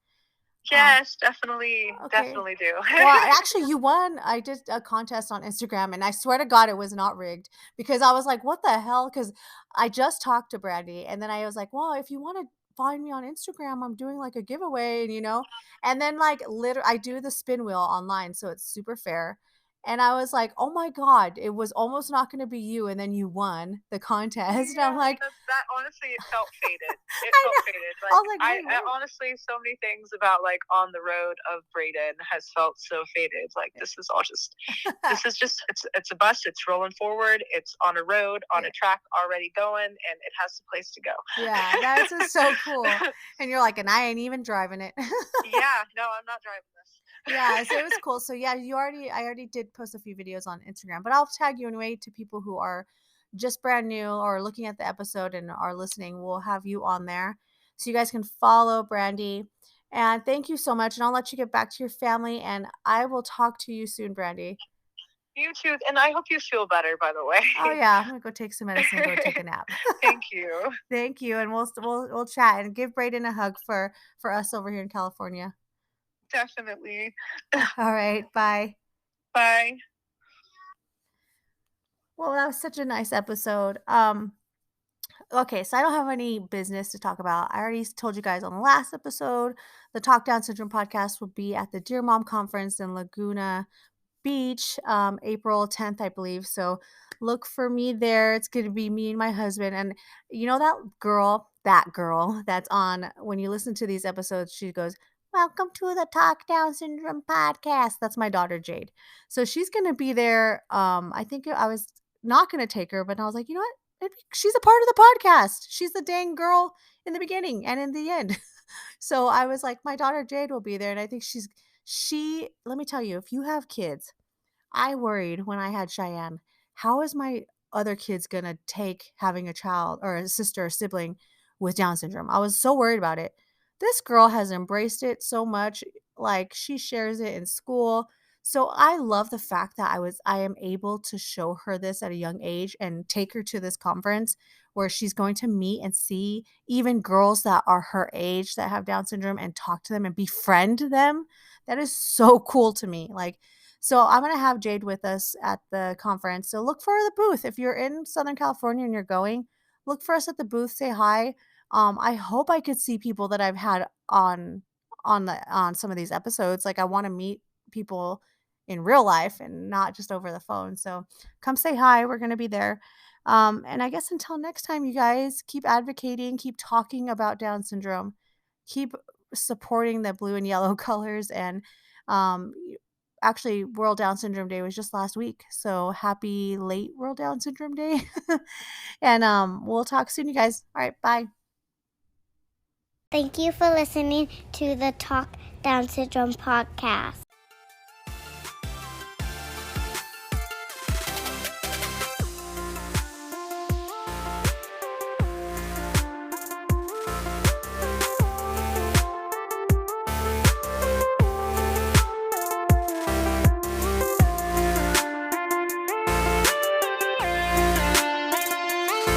Yes, definitely. Okay. Definitely do.
Well, actually, you won. I did a contest on Instagram, and I swear to God, it was not rigged, because I was like, what the hell? Because I just talked to Brandy, and then I was like, well, if you want to find me on Instagram, I'm doing like a giveaway, and then like literally I do the spin wheel online, so it's super fair. And I was like, oh my God, it was almost not going to be you. And then you won the contest.
Yeah,
I'm like,
that honestly, it felt faded. It felt faded. I honestly, so many things about like on the road of Braden has felt so faded. Like this is just, it's a bus. It's rolling forward. It's on a road, on a track already going, and it has a place to go.
Yeah, that's just so cool. And you're like, and I ain't even driving it.
Yeah, no, I'm not driving this.
Yeah, so it was cool. So yeah, I already did post a few videos on Instagram, but I'll tag you anyway to people who are just brand new or looking at the episode and are listening. We'll have you on there so you guys can follow Brandy. And thank you so much. And I'll let you get back to your family, and I will talk to you soon, Brandy.
You too, and I hope you feel better, by the way.
Oh yeah, I'm gonna go take some medicine and go take a nap.
Thank you.
Thank you, and we'll chat and give Brayden a hug for us over here in California.
Definitely.
All right, bye.
Bye.
Well, that was such a nice episode. Okay, so I don't have any business to talk about. I already told you guys on the last episode, the Talk Down Syndrome podcast will be at the Dear Mom Conference in Laguna Beach, April 10th, I believe. So look for me there. It's going to be me and my husband. And you know that girl that's on, when you listen to these episodes, she goes, "Welcome to the Talk Down Syndrome podcast." That's my daughter, Jade. So she's going to be there. I think I was not going to take her, but I was like, you know what? She's a part of the podcast. She's the dang girl in the beginning and in the end. So I was like, my daughter Jade will be there. And I think let me tell you, if you have kids, I worried when I had Cheyenne, how is my other kids going to take having a child or a sister or sibling with Down syndrome? I was so worried about it. This girl has embraced it so much. Like, she shares it in school. So I love the fact that I am able to show her this at a young age and take her to this conference where she's going to meet and see even girls that are her age that have Down syndrome and talk to them and befriend them. That is so cool to me. Like, so I'm going to have Jade with us at the conference. So look for the booth. If you're in Southern California and you're going, look for us at the booth. Say hi. I hope I could see people that I've had on some of these episodes. Like, I want to meet people in real life and not just over the phone. So come say hi. We're going to be there. And I guess until next time, you guys, keep advocating, keep talking about Down syndrome, keep supporting the blue and yellow colors. And actually, World Down Syndrome Day was just last week. So happy late World Down Syndrome Day. And we'll talk soon, you guys. All right, bye.
Thank you for listening to the Talk Down Syndrome podcast.